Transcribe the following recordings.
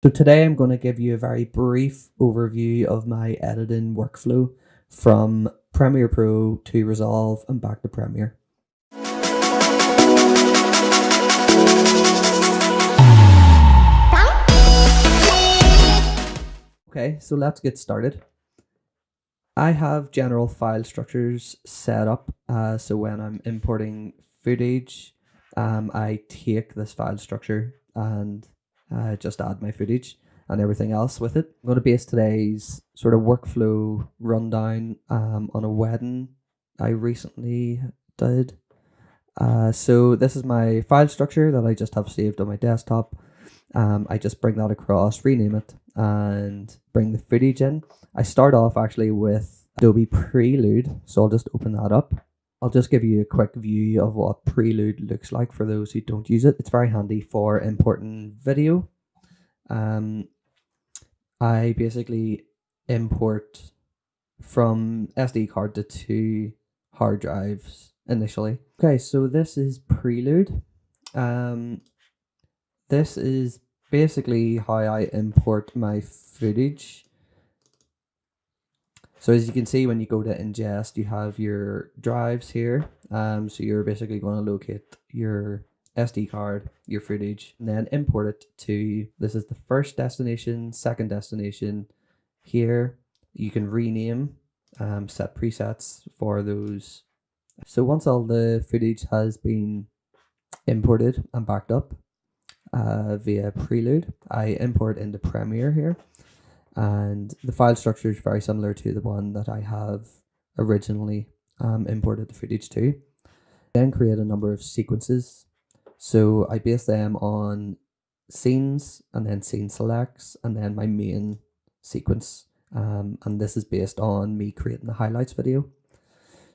So today I'm going to give you a very brief overview of my editing workflow from Premiere Pro to Resolve and back to Premiere. Okay, so let's get started. I have general file structures set up, so when I'm importing footage, I take this file structure and just add my footage and everything else with it. I'm going to base today's sort of workflow rundown on a wedding I recently did. So this is my file structure that I just have saved on my desktop. I just bring that across, rename it, and bring the footage in. I start off actually with Adobe Prelude, so I'll just open that up. I'll just give you a quick view of what Prelude looks like for those who don't use it. It's very handy for importing video. I basically import from SD card to 2 hard drives initially. Okay, so this is Prelude. This is basically how I import my footage. So as you can see, when you go to ingest, you have your drives here. So you're basically going to locate your SD card, your footage, and then import it to, this is the first destination, second destination. Here you can rename, set presets for those. So once all the footage has been imported and backed up via Prelude, I import into Premiere here. And the file structure is very similar to the one that I have originally imported the footage to. Then create a number of sequences. So I base them on scenes and then scene selects and then my main sequence. And this is based on me creating the highlights video.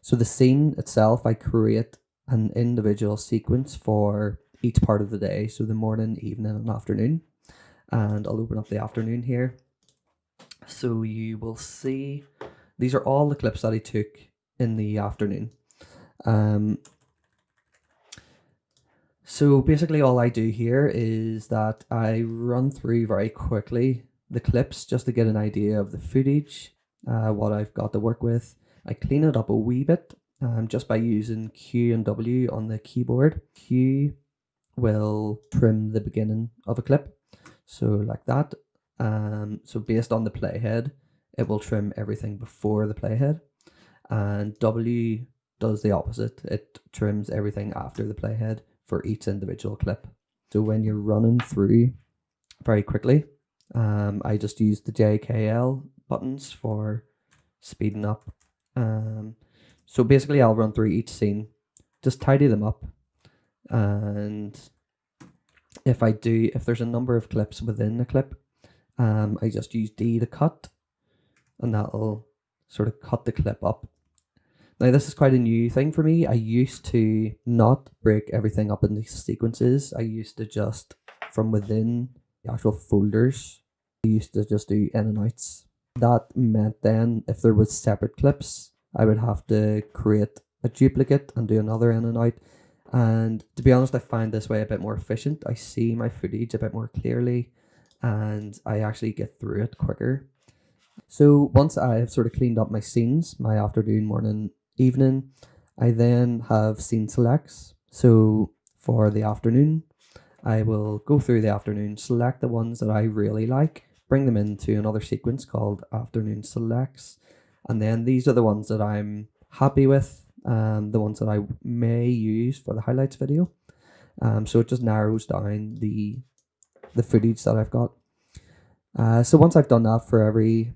So the scene itself, I create an individual sequence for each part of the day. So the morning, evening, and afternoon. And I'll open up the afternoon here. So you will see, these are all the clips that I took in the afternoon. So basically all I do here is that I run through very quickly the clips just to get an idea of the footage, what I've got to work with. I clean it up a wee bit just by using Q and W on the keyboard. Q will trim the beginning of a clip, so like that. So based on the playhead, it will trim everything before the playhead, and W does the opposite. It trims everything after the playhead for each individual clip. So when you're running through very quickly, I just use the JKL buttons for speeding up. So basically I'll run through each scene, just tidy them up, and if there's a number of clips within the clip, I just use D to cut, and that'll sort of cut the clip up. Now this is quite a new thing for me. I used to not break everything up into sequences. I used to just, from within the actual folders, I used to just do in and outs. That meant then if there was separate clips, I would have to create a duplicate and do another in and out. And to be honest, I find this way a bit more efficient. I see my footage a bit more clearly, and I actually get through it quicker. So once I've sort of cleaned up my scenes, my afternoon, morning, evening, I then have scene selects. So for the afternoon, I will go through the afternoon, select the ones that I really like, bring them into another sequence called afternoon selects. And then these are the ones that I'm happy with, the ones that I may use for the highlights video. So it just narrows down the footage that I've got. So once I've done that for every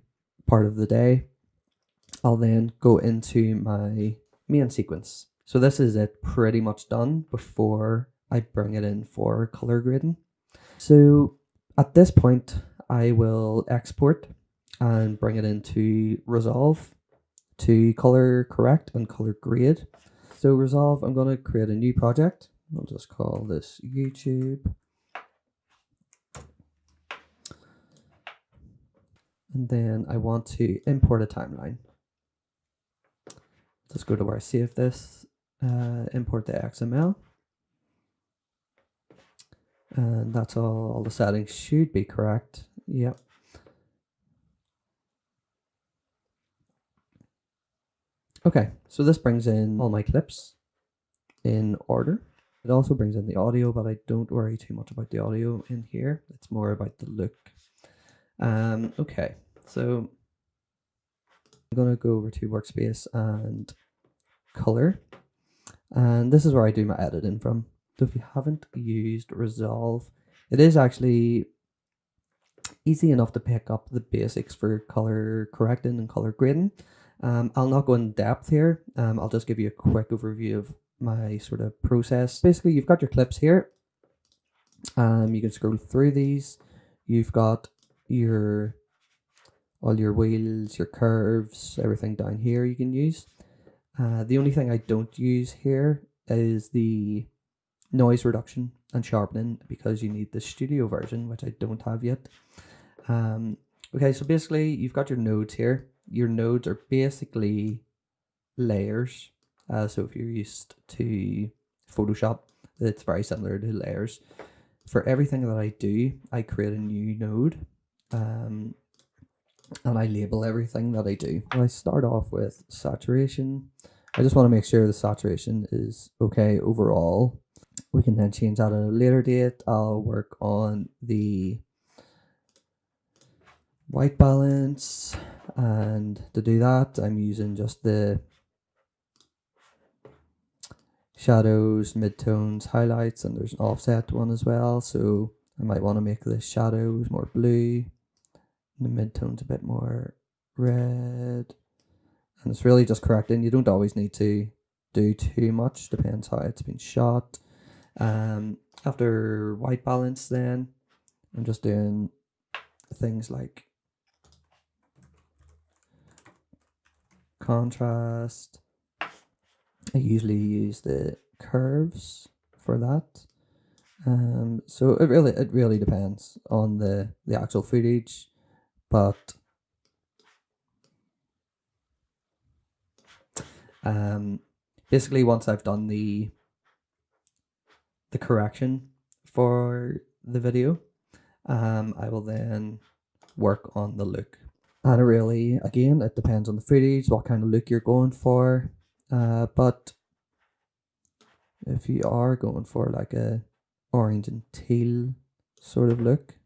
part of the day, I'll then go into my main sequence. So this is it pretty much done before I bring it in for color grading. So at this point, I will export and bring it into Resolve to color correct and color grade. So Resolve, I'm going to create a new project. I'll just call this YouTube. And then I want to import a timeline. Let's go to where I save this, import the XML. And that's all the settings should be correct. Yep. Okay, so this brings in all my clips in order. It also brings in the audio, but I don't worry too much about the audio in here. It's more about the look. Okay, so I'm gonna go over to workspace and color. And this is where I do my editing from. So if you haven't used Resolve, it is actually easy enough to pick up the basics for color correcting and color grading. I'll not go in depth here. I'll just give you a quick overview of my sort of process. Basically, you've got your clips here. You can scroll through these. You've got all your wheels, your curves, everything down here you can use. The only thing I don't use here is the noise reduction and sharpening, because you need the studio version, which I don't have yet. Okay, so basically you've got your nodes here. Your nodes are basically layers. So if you're used to Photoshop, it's very similar to layers. For everything that I do, I create a new node, and I label everything that I do. I start off with saturation. I just want to make sure the saturation is okay overall. We can then change that at a later date. I'll work on the white balance, and to do that I'm using just the shadows, midtones, highlights, and there's an offset one as well, so I might want to make the shadows more blue, the midtones a bit more red, and it's really just correcting. You don't always need to do too much, depends how it's been shot. After white balance, then I'm just doing things like contrast. I usually use the curves for that. So it really depends on the actual footage, but basically once I've done the correction for the video, I will then work on the look. And really, again, it depends on the footage, what kind of look you're going for. But if you are going for like a orange and teal sort of look,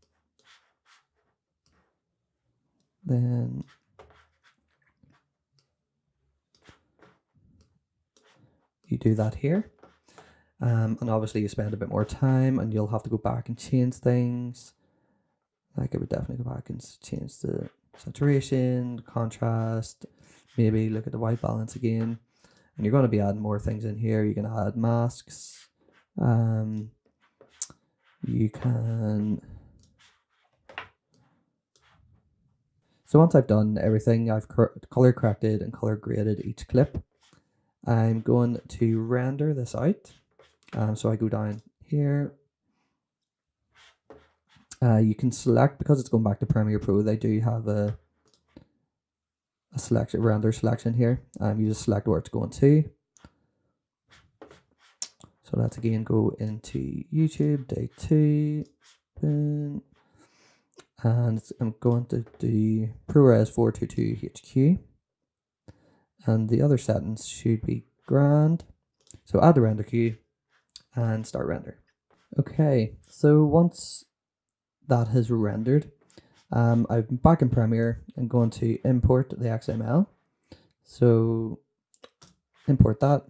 then you do that here. And obviously you spend a bit more time and you'll have to go back and change things. Like I would definitely go back and change the saturation, contrast, maybe look at the white balance again. And you're going to be adding more things in here. You can add masks. You can... So once I've done everything, I've color corrected and color graded each clip, I'm going to render this out. So I go down here. You can select, because it's going back to Premiere Pro, they do have a render selection here. You just select where it's going to. So let's again go into YouTube, day 2, and I'm going to do ProRes 422 HQ, and the other settings should be grand. So add the render queue and start render. Okay, so once that has rendered, I'm back in Premiere and going to import the XML. So import that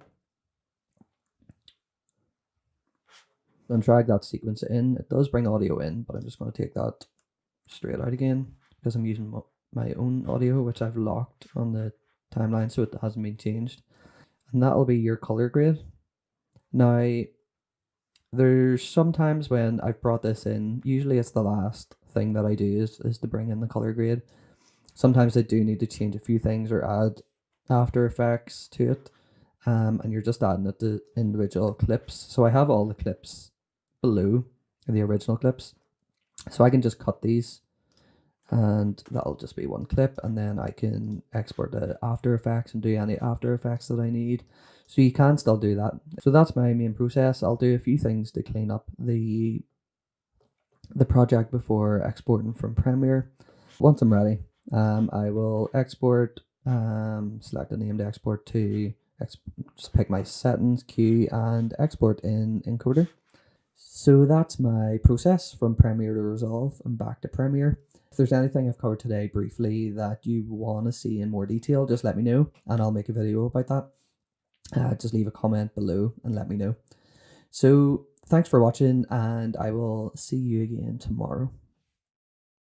and drag that sequence in. It does bring audio in, but I'm just going to take that straight out again because I'm using my own audio, which I've locked on the timeline, so it hasn't been changed. And that'll be your color grade. Now, there's sometimes when I've brought this in, usually it's the last thing that I do is to bring in the color grade. Sometimes I do need to change a few things or add After Effects to it, and you're just adding it to individual clips. So I have all the clips below the original clips, so I can just cut these and that'll just be one clip, and then I can export the After Effects and do any After Effects that I need. So you can still do that. So that's my main process. I'll do a few things to clean up the the project before exporting from Premiere. Once I'm ready, I will export, select a name to export to, just pick my settings, queue, and export in encoder. So that's my process from Premiere to Resolve and back to Premiere. If there's anything I've covered today briefly that you want to see in more detail, just let me know and I'll make a video about that. Just leave a comment below and let me know. So thanks for watching, and I will see you again tomorrow.